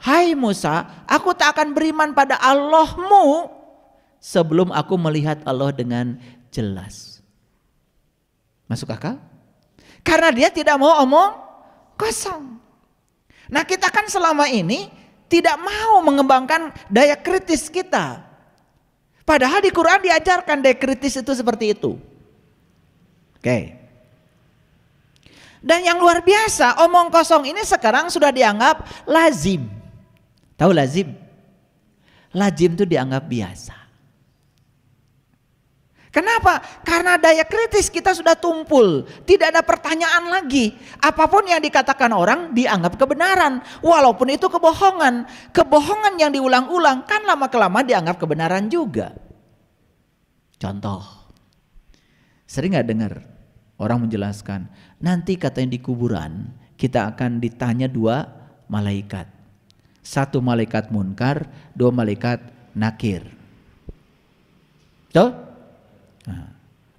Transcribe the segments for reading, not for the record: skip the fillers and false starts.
"Hai Musa, aku tak akan beriman pada Allahmu sebelum aku melihat Allah dengan jelas." Masuk akal? Karena dia tidak mau omong kosong. Nah, kita kan selama ini tidak mau mengembangkan daya kritis kita. Padahal di Quran diajarkan daya kritis itu seperti itu. Oke. Dan yang luar biasa, omong kosong ini sekarang sudah dianggap lazim. Tahu lazim? Lazim itu dianggap biasa. Kenapa? Karena daya kritis kita sudah tumpul. Tidak ada pertanyaan lagi. Apapun yang dikatakan orang dianggap kebenaran. Walaupun itu kebohongan. Kebohongan yang diulang-ulang kan lama-kelamaan dianggap kebenaran juga. Contoh. Sering gak dengar orang menjelaskan, nanti katanya di kuburan kita akan ditanya 2 malaikat. 1 malaikat munkar, 2 malaikat nakir. Betul? Nah,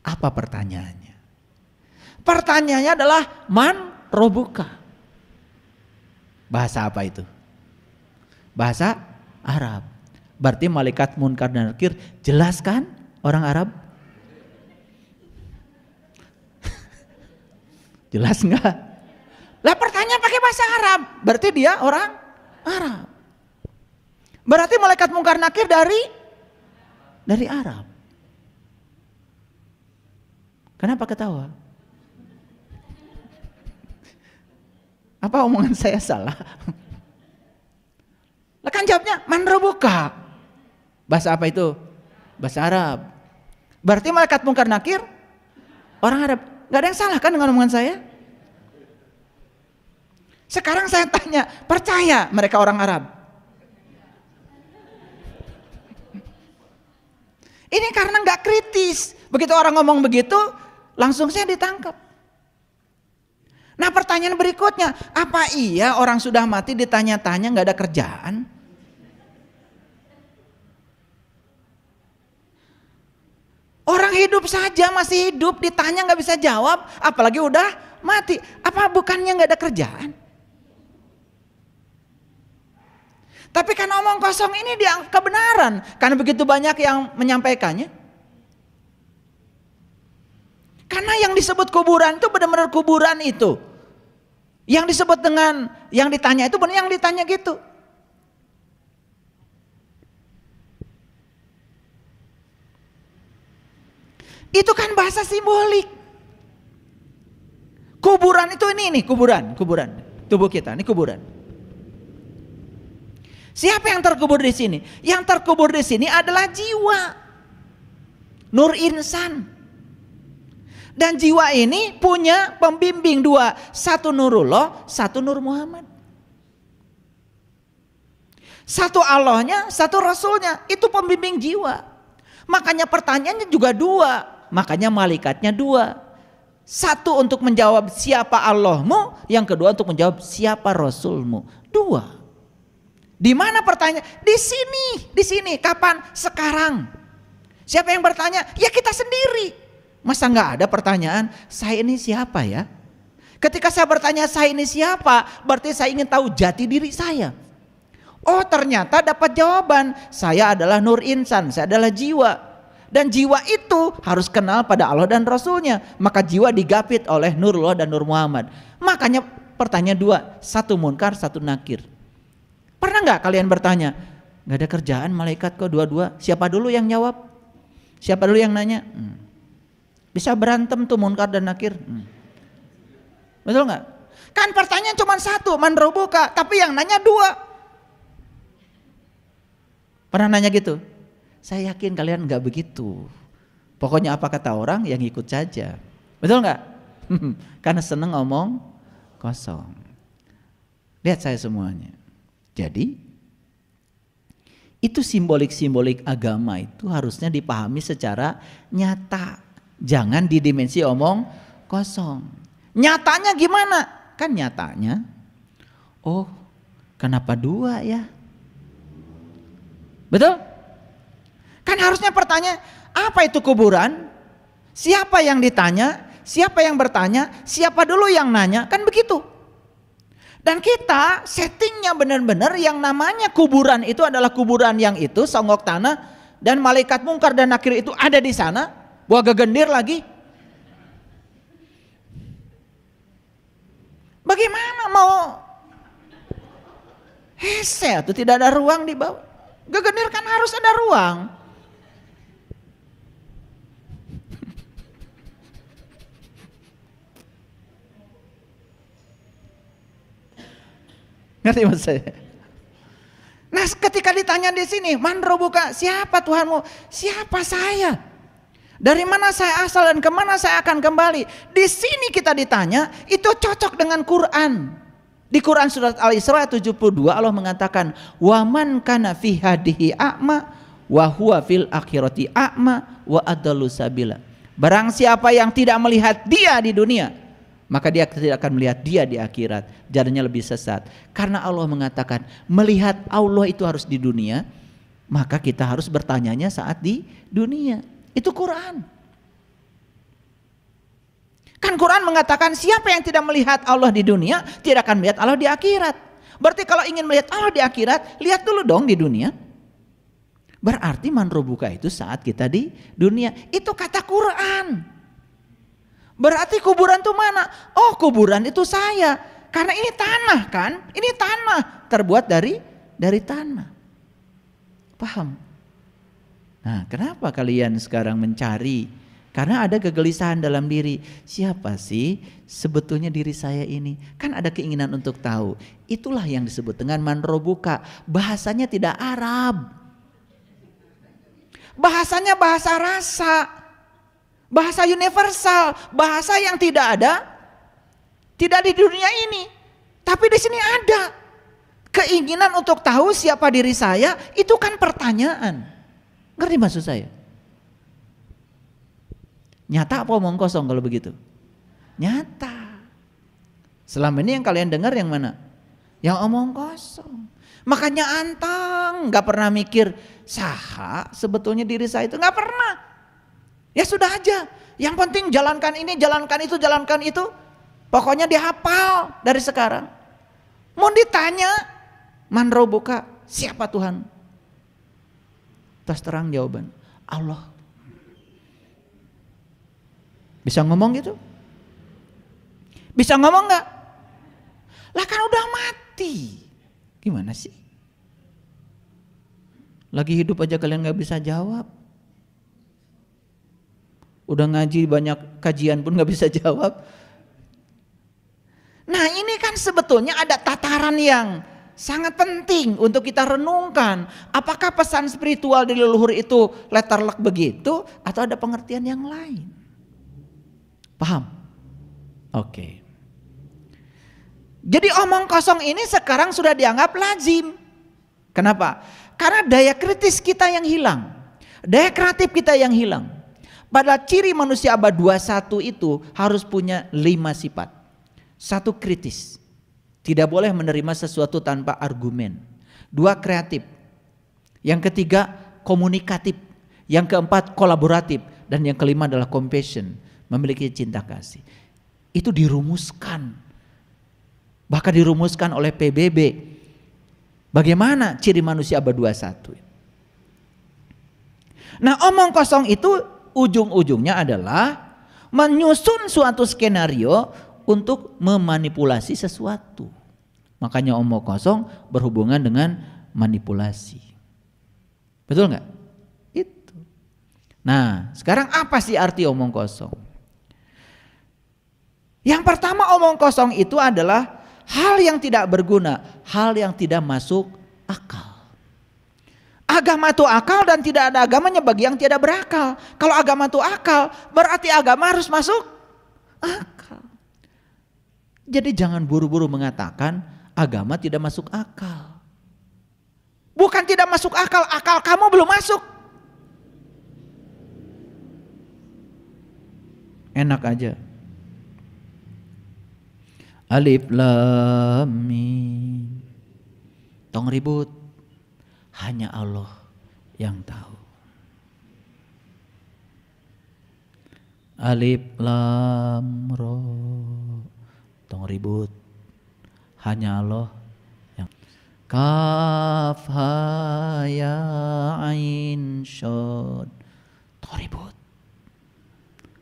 apa pertanyaannya? Pertanyaannya adalah man robuka. Bahasa apa itu? Bahasa Arab. Berarti malaikat munkar dan nakir jelaskan orang Arab? Jelas enggak? Lah pertanyaan pakai bahasa Arab, berarti dia orang Arab. Berarti malaikat munkar nakir dari Arab. Kenapa ketawa? Apa omongan saya salah? Lah kan jawabnya man robuka. Bahasa apa itu? Bahasa Arab. Berarti malaikat munkar nakir orang Arab. Gak ada yang salah kan dengan omongan saya? Sekarang saya tanya, percaya mereka orang Arab? Ini karena gak kritis. Begitu orang ngomong begitu, langsung saya ditangkap. Nah, pertanyaan berikutnya, apa iya orang sudah mati ditanya-tanya gak ada kerjaan? Orang hidup saja masih hidup ditanya gak bisa jawab, apalagi udah mati. Apa bukannya gak ada kerjaan? Tapi kan omong kosong ini dianggap kebenaran karena begitu banyak yang menyampaikannya. Karena yang disebut kuburan itu benar-benar kuburan itu. Yang disebut dengan yang ditanya itu benar yang ditanya gitu. Itu kan bahasa simbolik. Kuburan itu ini kuburan tubuh kita, ini kuburan. Siapa yang terkubur di sini? Yang terkubur di sini adalah jiwa. Nur insan. Dan jiwa ini punya pembimbing 2, 1 Nurullah, 1 Nur Muhammad. 1 Allahnya, 1 Rasulnya, itu pembimbing jiwa. Makanya pertanyaannya juga 2, makanya malaikatnya 2. 1 untuk menjawab siapa Allahmu, yang kedua untuk menjawab siapa Rasulmu. 2. Di mana pertanyaan? Di sini. Kapan? Sekarang. Siapa yang bertanya? Ya kita sendiri. Masa nggak ada pertanyaan, saya ini siapa ya? Ketika saya bertanya saya ini siapa, berarti saya ingin tahu jati diri saya. Oh ternyata dapat jawaban, saya adalah nur insan, saya adalah jiwa. Dan jiwa itu harus kenal pada Allah dan Rasulnya. Maka jiwa digapit oleh Nurullah dan Nur Muhammad. Makanya pertanyaan 2, 1 munkar, 1 nakir. Pernah nggak kalian bertanya, nggak ada kerjaan malaikat kok 2-2, siapa dulu yang jawab? Siapa dulu yang nanya? Bisa berantem tuh munkar dan nakir. Betul nggak? Kan pertanyaan cuma 1, man robuka, tapi yang nanya 2. Pernah nanya gitu? Saya yakin kalian nggak begitu. Pokoknya apa kata orang yang ikut saja. Betul nggak? Karena seneng ngomong kosong. Lihat saya semuanya. Jadi itu simbolik-simbolik agama itu harusnya dipahami secara nyata. Jangan di dimensi omong kosong. Nyatanya gimana? Kan nyatanya, oh kenapa 2 ya? Betul? Kan harusnya pertanyaan, apa itu kuburan? Siapa yang ditanya? Siapa yang bertanya? Siapa dulu yang nanya? Kan begitu. Dan kita settingnya benar-benar yang namanya kuburan itu adalah kuburan yang itu songgok tanah, dan malaikat mungkar dan nakir itu ada di sana, bawa gegendir lagi. Bagaimana mau hese atau tidak ada ruang di bawah? Gegendir kan harus ada ruang. Ngerti maksud saya? Nah, ketika ditanya di sini, man rabbuka, siapa Tuhanmu? Siapa saya? Dari mana saya asal dan kemana saya akan kembali? Di sini kita ditanya, itu cocok dengan Quran. Di Quran surat Al-Isra 72 Allah mengatakan, wa man kana fi hadihi a'ma wa huwa fil akhirati a'ma wa adallu sabila. Barang siapa yang tidak melihat dia di dunia, maka dia tidak akan melihat dia di akhirat, jalannya lebih sesat. Karena Allah mengatakan melihat Allah itu harus di dunia, maka kita harus bertanyanya saat di dunia. Itu Quran. Kan Quran mengatakan siapa yang tidak melihat Allah di dunia tidak akan melihat Allah di akhirat. Berarti kalau ingin melihat Allah di akhirat, lihat dulu dong di dunia. Berarti man rabbuka itu saat kita di dunia. Itu kata Quran. Berarti kuburan itu mana? Oh, kuburan itu saya. Karena ini tanah kan? Ini tanah terbuat dari tanah. Paham? Nah, kenapa kalian sekarang mencari? Karena ada kegelisahan dalam diri. Siapa sih sebetulnya diri saya ini? Kan ada keinginan untuk tahu. Itulah yang disebut dengan man rabbuka. Bahasanya tidak Arab. Bahasanya bahasa rasa. Bahasa universal, bahasa yang tidak ada, tidak di dunia ini, tapi di sini ada. Keinginan untuk tahu siapa diri saya, itu kan pertanyaan. Ngerti maksud saya? Nyata apa omong kosong kalau begitu? Nyata. Selama ini yang kalian dengar yang mana? Yang omong kosong. Makanya antang gak pernah mikir, saha sebetulnya diri saya itu, gak pernah. Ya sudah aja, yang penting jalankan ini, jalankan itu, jalankan itu. Pokoknya dihafal dari sekarang. Mau ditanya, man rabbuka, siapa Tuhan? Terus terang jawaban, Allah. Bisa ngomong gitu? Bisa ngomong gak? Lah kan udah mati. Gimana sih? Lagi hidup aja kalian gak bisa jawab. Udah ngaji banyak kajian pun gak bisa jawab. Nah, ini kan sebetulnya ada tataran yang sangat penting untuk kita renungkan. Apakah pesan spiritual dari leluhur itu letterlek begitu atau ada pengertian yang lain? Paham? Oke. Jadi omong kosong ini sekarang sudah dianggap lazim. Kenapa? Karena daya kritis kita yang hilang. Daya kreatif kita yang hilang. Padahal ciri manusia abad 21 itu harus punya 5 sifat. 1, kritis. Tidak boleh menerima sesuatu tanpa argumen. 2, kreatif. Yang ketiga, komunikatif. Yang keempat, kolaboratif. Dan yang kelima adalah compassion. Memiliki cinta kasih. Itu dirumuskan. Bahkan dirumuskan oleh PBB. Bagaimana ciri manusia abad 21? Nah, omong kosong itu ujung-ujungnya adalah menyusun suatu skenario untuk memanipulasi sesuatu. Makanya omong kosong berhubungan dengan manipulasi. Betul nggak? Itu. Nah, sekarang apa sih arti omong kosong? Yang pertama, omong kosong itu adalah hal yang tidak berguna, hal yang tidak masuk akal. Agama itu akal dan tidak ada agamanya bagi yang tidak berakal. Kalau agama itu akal, berarti agama harus masuk akal. Jadi jangan buru-buru mengatakan agama tidak masuk akal. Bukan tidak masuk akal, akal kamu belum masuk. Enak aja. Alif lam mim. Tong ribut. Hanya Allah yang tahu. Alif lam ra. Tong ribut. Hanya Allah yang kaf ha ya ain shad toribut.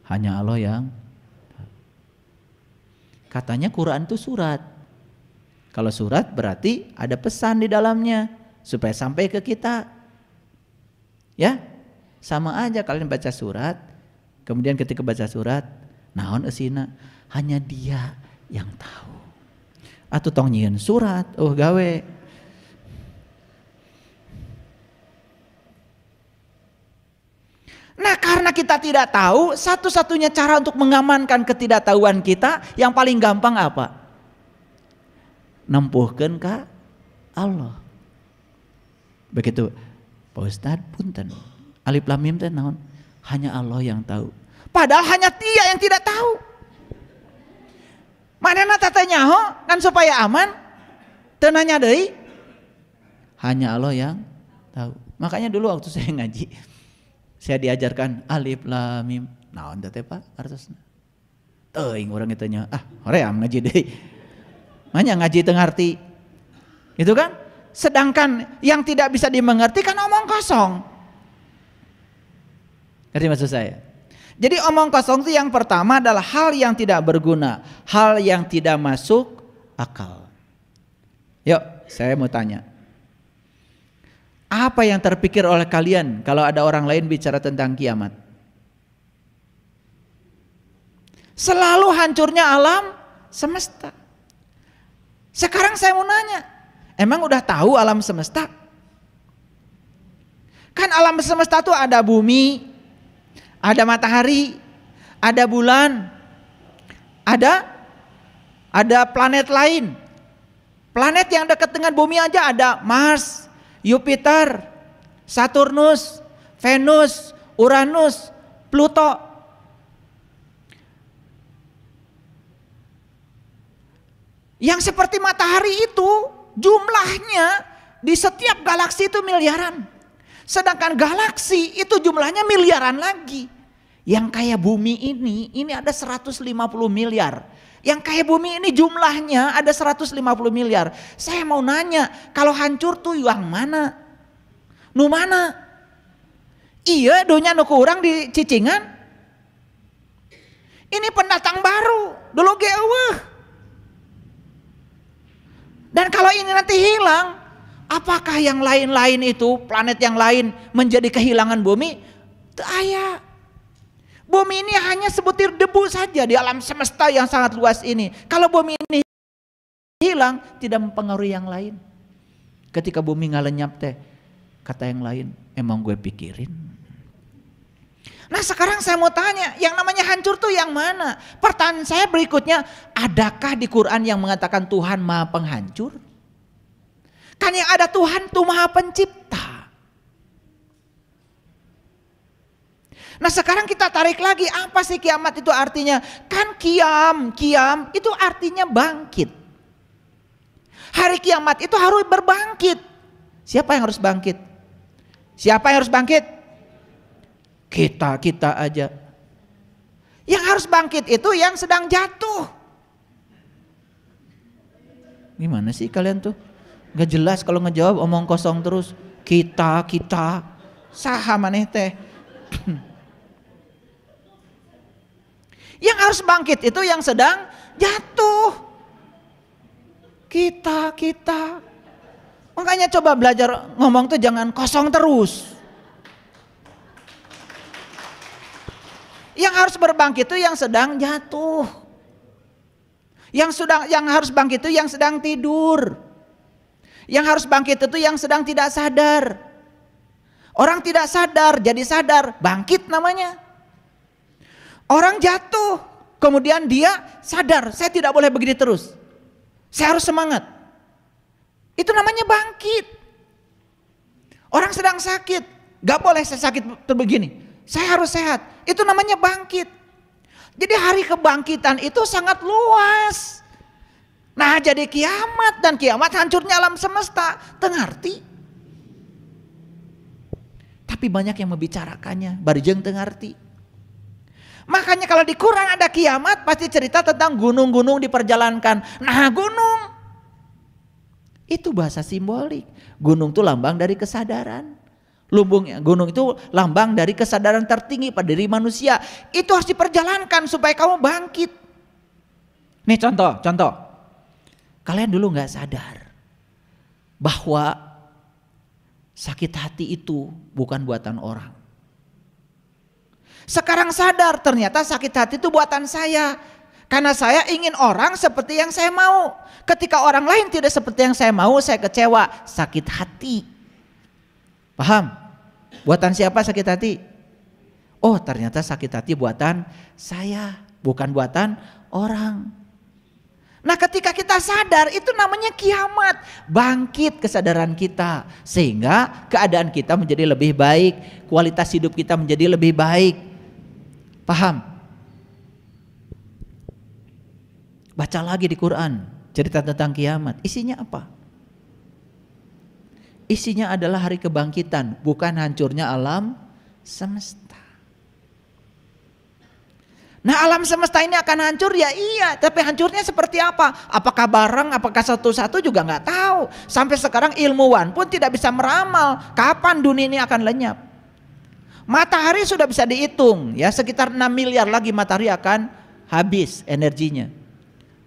Hanya Allah yang katanya Quran itu surat. Kalau surat berarti ada pesan di dalamnya supaya sampai ke kita. Ya, sama aja kalian baca surat, kemudian ketika baca surat, naon eusina? Hanya Dia yang tahu. Atuh tong nyieun surat, gawe. Nah, karena kita tidak tahu, satu-satunya cara untuk mengamankan ketidaktahuan kita yang paling gampang apa? Nempuhkeun ka Allah. Begitu, Pak Ustadz punten. Alif lam mim teh naon? Hanya Allah yang tahu. Padahal hanya Dia yang tidak tahu. Manehna teh nyaho kan supaya aman? Teu nanya deui. Hanya Allah yang tahu. Makanya dulu waktu saya ngaji, saya diajarkan alif lam mim. Naon teh Pak artosna? Teuing urang kitu nya. Hoream ngaji deui. Manya ngaji teu ngarti. Itu kan? Sedangkan yang tidak bisa dimengerti kan omong kosong. Ngerti maksud saya? Jadi omong kosong itu yang pertama adalah hal yang tidak berguna, hal yang tidak masuk akal. Yuk, saya mau tanya. Apa yang terpikir oleh kalian kalau ada orang lain bicara tentang kiamat? Selalu hancurnya alam semesta. Sekarang saya mau nanya, emang udah tahu alam semesta? Kan alam semesta itu ada bumi, ada matahari, ada bulan, ada planet lain. Planet yang dekat dengan bumi aja ada Mars, Jupiter, Saturnus, Venus, Uranus, Pluto. Yang seperti matahari itu jumlahnya di setiap galaksi itu miliaran. Sedangkan galaksi itu jumlahnya miliaran lagi. Yang kayak bumi ini ada 150 miliar. Yang kayak bumi ini jumlahnya ada 150 miliar. Saya mau nanya, kalau hancur tuh yang mana? Nu mana? Iya, dunya nu kurang di Cicingan. Ini pendatang baru, dulu ge eueuh. Dan kalau ini nanti hilang, apakah yang lain-lain itu, planet yang lain menjadi kehilangan bumi? Teu aya. Bumi ini hanya sebutir debu saja di alam semesta yang sangat luas ini. Kalau bumi ini hilang, tidak mempengaruhi yang lain. Ketika bumi ngalenyap teh, kata yang lain, emang gue pikirin. Nah sekarang saya mau tanya, yang namanya hancur tuh yang mana? Pertanyaan saya berikutnya, adakah di Quran yang mengatakan Tuhan Maha Penghancur? Kan yang ada Tuhan tuh Maha Pencipta. Nah sekarang kita tarik lagi, apa sih kiamat itu artinya? Kan kiam itu artinya bangkit. Hari kiamat itu harus berbangkit. Siapa yang harus bangkit? Siapa yang harus bangkit? Kita aja. Yang harus bangkit itu yang sedang jatuh. Gimana sih kalian tuh? Gak jelas kalau ngejawab omong kosong terus. Kita. Saha maneh teh. Yang harus bangkit itu yang sedang jatuh. Kita. Makanya coba belajar ngomong tuh jangan kosong terus. Yang harus berbangkit itu yang sedang jatuh. Yang harus bangkit itu yang sedang tidur. Yang harus bangkit itu yang sedang tidak sadar. Orang tidak sadar jadi sadar, bangkit namanya. Orang jatuh, kemudian dia sadar, saya tidak boleh begini terus. Saya harus semangat. Itu namanya bangkit. Orang sedang sakit, gak boleh saya sakit begini. Saya harus sehat, itu namanya bangkit. Jadi hari kebangkitan itu sangat luas. Nah jadi kiamat, dan kiamat hancurnya alam semesta, tengarti. Tapi banyak yang membicarakannya, barijeng tengarti. Makanya kalau di Quran ada kiamat pasti cerita tentang gunung-gunung diperjalankan. Nah gunung, Itu bahasa simbolik. Gunung itu lambang dari kesadaran. Gunung itu lambang dari kesadaran tertinggi pada diri manusia. Itu harus diperjalankan supaya kamu bangkit. Nih contoh. Kalian dulu nggak sadar bahwa sakit hati itu bukan buatan orang. Sekarang sadar ternyata sakit hati itu buatan saya. Karena saya ingin orang seperti yang saya mau. Ketika orang lain tidak seperti yang saya mau, saya kecewa, sakit hati. Paham? Buatan siapa sakit hati? Oh, ternyata sakit hati buatan saya, bukan buatan orang. Nah, ketika kita sadar, itu namanya kiamat. Bangkit kesadaran kita, sehingga keadaan kita menjadi lebih baik, kualitas hidup kita menjadi lebih baik. Paham? Baca lagi di Quran cerita tentang kiamat. Isinya apa? Isinya adalah hari kebangkitan, bukan hancurnya alam semesta. Nah, alam semesta ini akan hancur ya iya, tapi hancurnya seperti apa? Apakah bareng, apakah satu-satu juga nggak tahu. Sampai sekarang ilmuwan pun tidak bisa meramal kapan dunia ini akan lenyap. Matahari sudah bisa dihitung, ya sekitar 6 miliar lagi matahari akan habis energinya.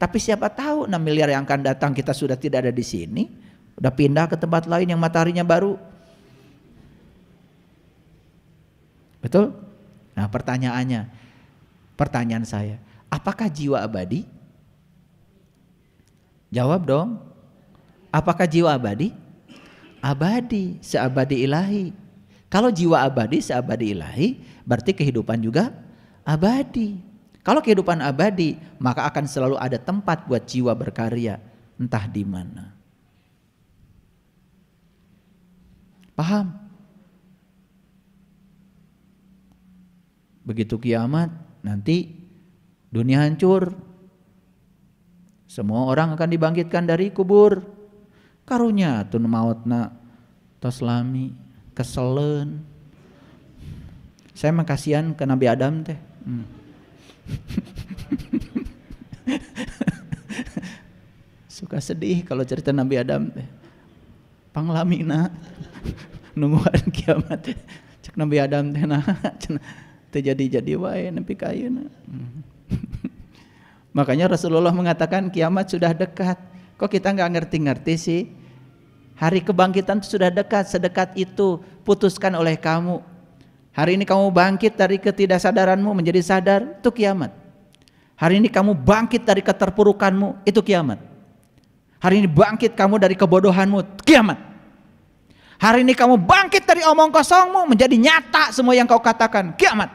Tapi siapa tahu 6 miliar yang akan datang kita sudah tidak ada di sini, udah pindah ke tempat lain yang mataharinya baru. Betul? Nah, pertanyaan saya, apakah jiwa abadi? Jawab dong. Apakah jiwa abadi? Abadi, seabadi ilahi. Kalau jiwa abadi, seabadi ilahi, berarti kehidupan juga abadi. Kalau kehidupan abadi, maka akan selalu ada tempat buat jiwa berkarya, entah di mana. Paham? Begitu kiamat, nanti dunia hancur. Semua orang akan dibangkitkan dari kubur. Karunya tun mautna tos lami keselen. Saya makasihan ke Nabi Adam teh. Suka sedih kalau cerita Nabi Adam teh. Panglamina nungguan kiamat cek Nabi Adam teh nah terjadi wae nepi ka ayeuna. Makanya Rasulullah mengatakan kiamat sudah dekat. Kok kita nggak ngerti-ngerti sih? Hari kebangkitan itu sudah dekat, sedekat itu. Putuskan oleh kamu. Hari ini kamu bangkit dari ketidaksadaranmu menjadi sadar, itu kiamat. Hari ini kamu bangkit dari keterpurukanmu, itu kiamat. Hari ini bangkit kamu dari kebodohanmu, kiamat. Hari ini kamu bangkit dari omong kosongmu menjadi nyata semua yang kau katakan, kiamat.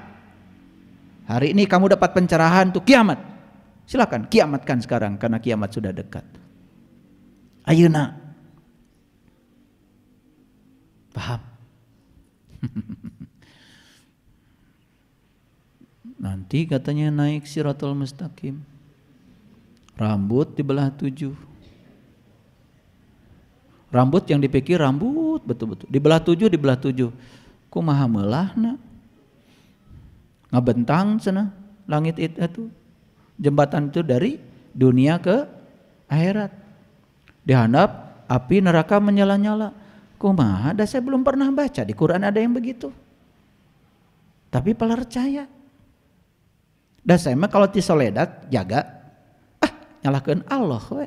Hari ini kamu dapat pencerahan, itu kiamat. Silakan kiamatkan sekarang karena kiamat sudah dekat. Ayeuna. Paham? Nanti katanya naik Siratul Mustaqim, rambut dibelah 7. Rambut yang dipikir rambut betul-betul dibelah 7. Kumaha meulahna ngabentang cenah langit itu jembatan itu dari dunia ke akhirat. Dihandap api neraka menyala-nyala. Kumaha? Dah saya belum pernah baca di Quran ada yang begitu. Tapi percaya. Dan saya mah kalau ti soledat jaga, nyalakeun Allah we.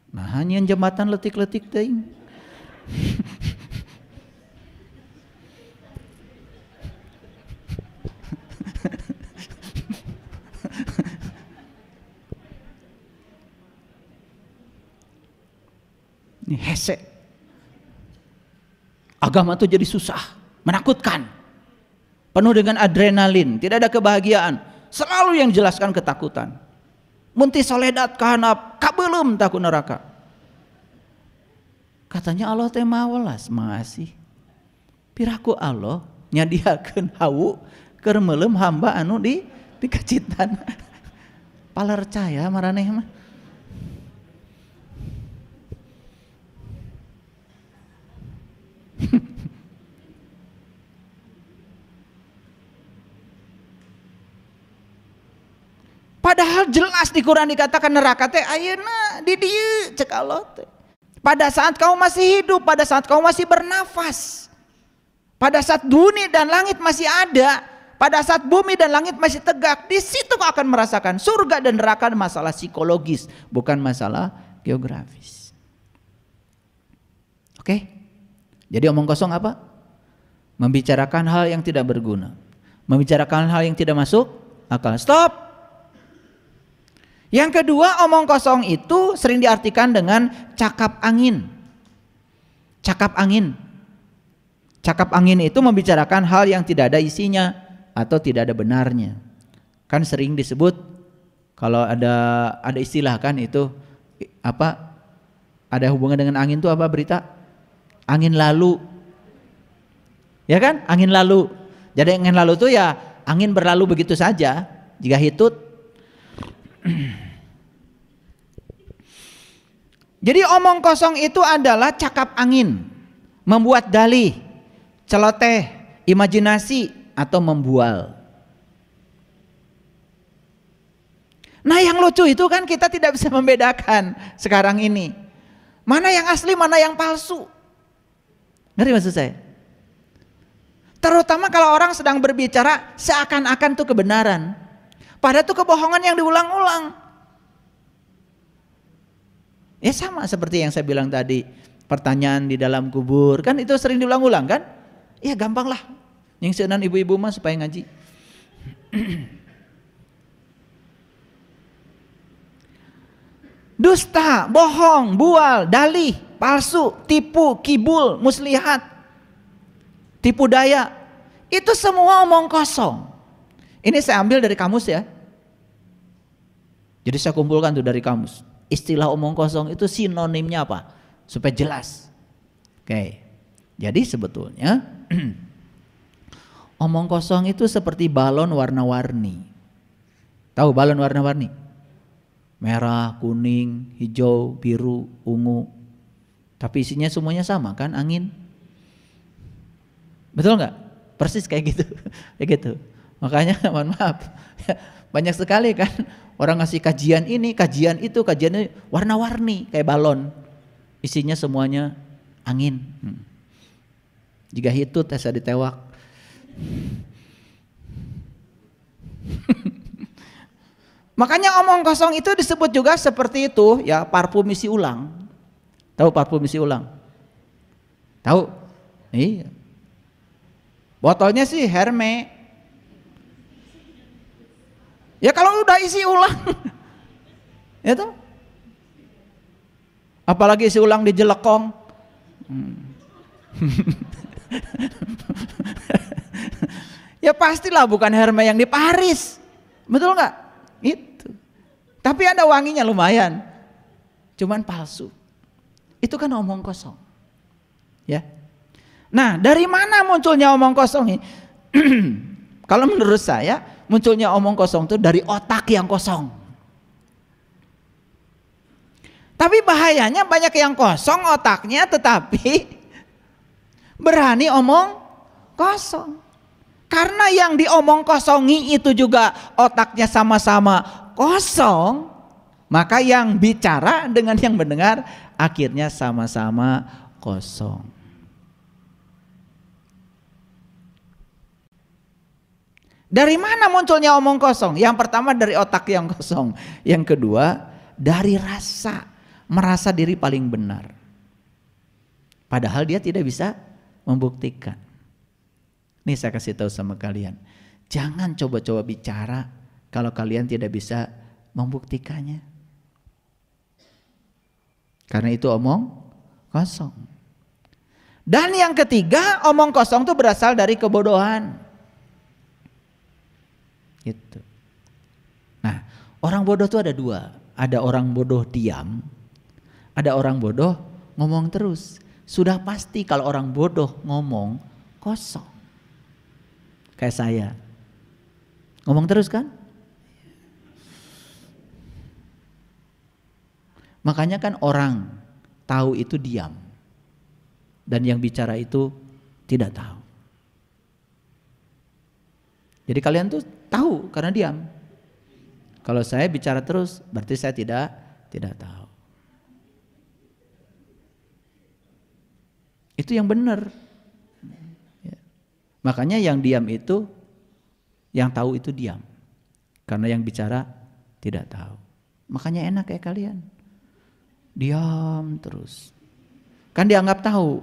Nah hanya jembatan letik-letik teuing. Ini hese. Agama itu jadi susah, menakutkan. Penuh dengan adrenalin, tidak ada kebahagiaan. Selalu yang jelaskan ketakutan. Munti soledat kahanap, kabelum takut neraka. Katanya Allah teh mawelas, masih. Piraku Allah nyadiakeun hawu keur meuleum hamba anu di kacitan. Palercaya maraneh mah. Padahal jelas di Quran dikatakan neraka teh ayeuna di dieu cek Allah teh. Pada saat kamu masih hidup, pada saat kamu masih bernafas, pada saat bumi dan langit masih ada, pada saat bumi dan langit masih tegak, di situ kau akan merasakan surga dan neraka. Masalah psikologis, bukan masalah geografis. Oke? Jadi omong kosong apa? Membicarakan hal yang tidak berguna, membicarakan hal yang tidak masuk akal. Stop. Yang kedua, omong kosong itu sering diartikan dengan cakap angin. Cakap angin. Cakap angin itu membicarakan hal yang tidak ada isinya atau tidak ada benarnya. Kan sering disebut kalau ada istilah kan itu apa? Ada hubungan dengan angin itu apa berita? Angin lalu. Ya kan? Angin lalu. Jadi angin lalu itu ya angin berlalu begitu saja. Jika hitut. Jadi omong kosong itu adalah cakap angin, membuat dalih, celoteh, imajinasi, atau membual. Nah yang lucu itu kan kita tidak bisa membedakan sekarang ini, mana yang asli, mana yang palsu. Ngerti maksud saya? Terutama kalau orang sedang berbicara seakan-akan itu kebenaran, padahal itu kebohongan yang diulang-ulang. Ya sama seperti yang saya bilang tadi, pertanyaan di dalam kubur, kan itu sering diulang-ulang kan? Ya gampang lah, nyingsenan ibu-ibu mah supaya ngaji. Dusta, bohong, bual, dalih, palsu, tipu, kibul, muslihat, tipu daya, itu semua omong kosong. Ini saya ambil dari kamus ya. Jadi saya kumpulkan tuh dari kamus. Istilah omong kosong itu sinonimnya apa? Supaya jelas. Oke. Jadi sebetulnya omong kosong itu seperti balon warna-warni. Tahu balon warna-warni? Merah, kuning, hijau, biru, ungu. Tapi isinya semuanya sama kan, angin. Betul nggak? Persis kayak gitu. Kayak gitu. Makanya mohon maaf. Banyak sekali kan orang ngasih kajian ini, kajian itu, kajian ini warna-warni kayak balon. Isinya semuanya angin. Jika hitut asa ditewak. Makanya omong kosong itu disebut juga seperti itu ya, parfum isi ulang. Tahu parfum isi ulang? Tahu? Iya. Botolnya sih Hermes. Ya kalau udah isi ulang, ya tuh. Apalagi isi ulang di jelekong. Ya pastilah bukan Hermes yang di Paris, betul nggak? Itu. Tapi ada wanginya lumayan, cuman palsu. Itu kan omong kosong, ya. Nah, dari mana munculnya omong kosong ini? Kalau menurut saya, munculnya omong kosong itu dari otak yang kosong. Tapi bahayanya banyak yang kosong otaknya tetapi berani omong kosong. Karena yang diomong kosongi itu juga otaknya sama-sama kosong, maka yang bicara dengan yang mendengar akhirnya sama-sama kosong. Dari mana munculnya omong kosong? Yang pertama dari otak yang kosong. Yang kedua dari rasa, merasa diri paling benar. Padahal dia tidak bisa membuktikan. Ini saya kasih tahu sama kalian. Jangan coba-coba bicara kalau kalian tidak bisa membuktikannya. Karena itu omong kosong. Dan yang ketiga, omong kosong itu berasal dari kebodohan. Gitu. Nah, orang bodoh itu ada dua. Ada orang bodoh diam, ada orang bodoh ngomong terus. Sudah pasti kalau orang bodoh ngomong kosong. Kayak saya. Ngomong terus kan? Makanya kan orang tahu itu diam. Dan yang bicara itu tidak tahu. Jadi kalian tuh tahu karena diam. Kalau saya bicara terus berarti saya tidak tahu. Itu yang benar. Ya. Makanya yang diam itu, yang tahu itu diam. Karena yang bicara tidak tahu. Makanya enak kayak kalian. Diam terus. Kan dianggap tahu.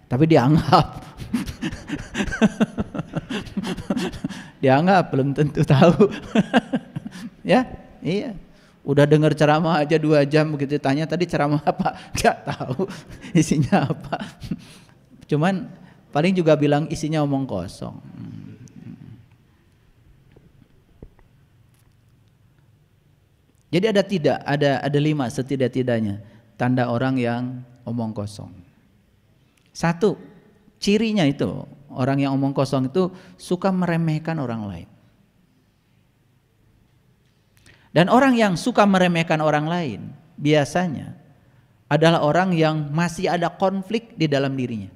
Tapi dianggap. Dianggap belum tentu tahu. Ya, iya. Udah dengar ceramah aja 2 jam begitu tanya tadi ceramah apa? Gak tahu isinya apa. Cuman paling juga bilang isinya omong kosong. Jadi ada 5 setidak-tidaknya tanda orang yang omong kosong. 1, cirinya itu orang yang omong kosong itu suka meremehkan orang lain. Dan orang yang suka meremehkan orang lain biasanya adalah orang yang masih ada konflik di dalam dirinya.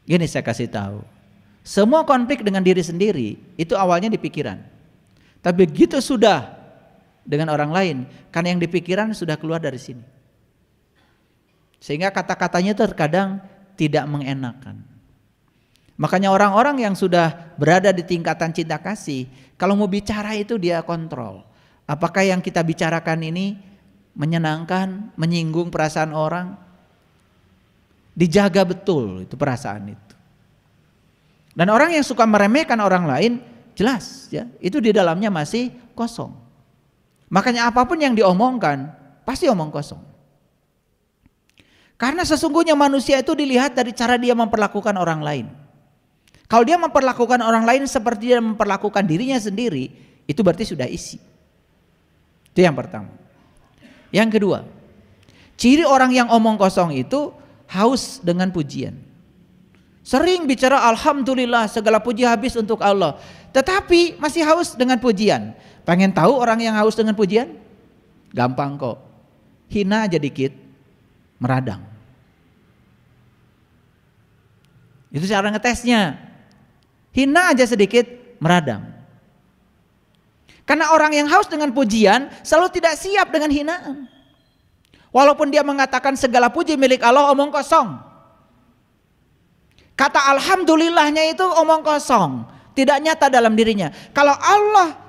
Gini saya kasih tahu, semua konflik dengan diri sendiri itu awalnya di pikiran. Tapi begitu sudah dengan orang lain, karena yang di pikiran sudah keluar dari sini. Sehingga kata-katanya terkadang tidak mengenakan. Makanya orang-orang yang sudah berada di tingkatan cinta kasih, kalau mau bicara itu dia kontrol. Apakah yang kita bicarakan ini menyenangkan, menyinggung perasaan orang? Dijaga betul itu perasaan itu. Dan orang yang suka meremehkan orang lain, jelas ya, itu di dalamnya masih kosong. Makanya apapun yang diomongkan, pasti omong kosong. Karena sesungguhnya manusia itu dilihat dari cara dia memperlakukan orang lain. Kalau dia memperlakukan orang lain seperti dia memperlakukan dirinya sendiri, itu berarti sudah isi. Itu yang pertama. Yang kedua, ciri orang yang omong kosong itu haus dengan pujian. Sering bicara alhamdulillah, segala puji habis untuk Allah, tetapi masih haus dengan pujian. Pengen tahu orang yang haus dengan pujian? Gampang kok. Hina aja dikit, meradang. Itu cara ngetesnya. Hina aja sedikit, meradang. Karena orang yang haus dengan pujian selalu tidak siap dengan hinaan. Walaupun dia mengatakan segala puji milik Allah, omong kosong. Kata alhamdulillahnya itu omong kosong, tidak nyata dalam dirinya.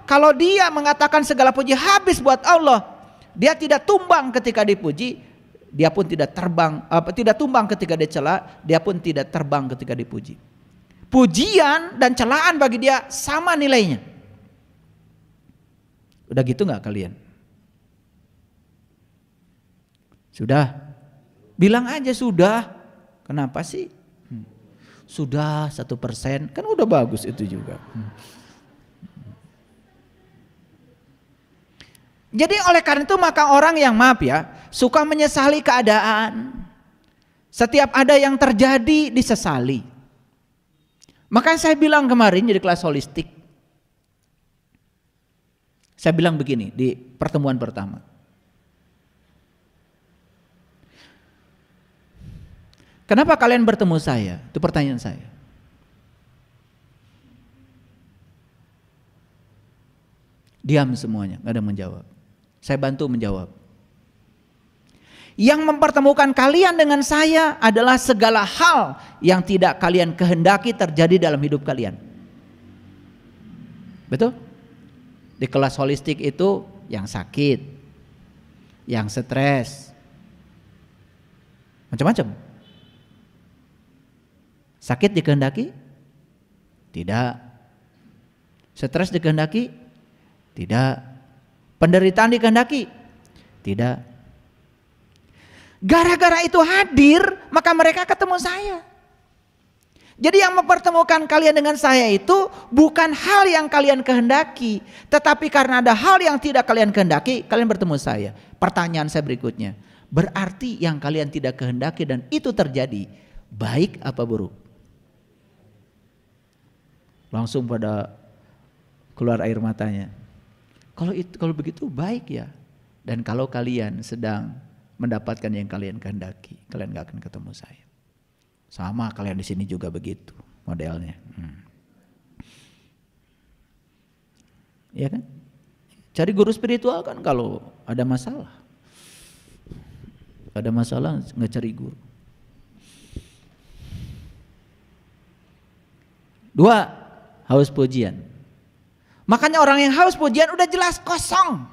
Kalau dia mengatakan segala puji habis buat Allah, dia tidak tumbang ketika dipuji, dia pun tidak tumbang ketika dicela, dia pun tidak terbang ketika dipuji. Pujian dan celaan bagi dia sama nilainya. Udah gitu nggak kalian? Sudah? Bilang aja sudah. Kenapa sih? Sudah 1%, kan udah bagus itu juga. Jadi oleh karena itu maka orang yang maaf ya, suka menyesali keadaan. Setiap ada yang terjadi disesali. Makanya saya bilang kemarin di kelas holistik, saya bilang begini di pertemuan pertama. Kenapa kalian bertemu saya? Itu pertanyaan saya. Diam semuanya, gak ada yang menjawab. Saya bantu menjawab. Yang mempertemukan kalian dengan saya adalah segala hal yang tidak kalian kehendaki terjadi dalam hidup kalian. Betul? Di kelas holistik itu yang sakit, yang stres, macam-macam. Sakit dikehendaki? Tidak. Stres dikehendaki? Tidak. Penderitaan dikehendaki? Tidak. Gara-gara itu hadir, maka mereka ketemu saya. Jadi yang mempertemukan kalian dengan saya itu bukan hal yang kalian kehendaki, tetapi karena ada hal yang tidak kalian kehendaki, kalian bertemu saya. Pertanyaan saya berikutnya, berarti yang kalian tidak kehendaki dan itu terjadi, baik apa buruk? Langsung pada keluar air matanya. Kalau begitu baik ya. Dan kalau kalian sedang mendapatkan yang kalian kehendaki, kalian gak akan ketemu saya. Sama kalian di sini juga begitu modelnya. Ya kan? Cari guru spiritual kan kalau ada masalah. Ada masalah nggak cari guru. 2, haus pujian. Makanya orang yang haus pujian udah jelas kosong.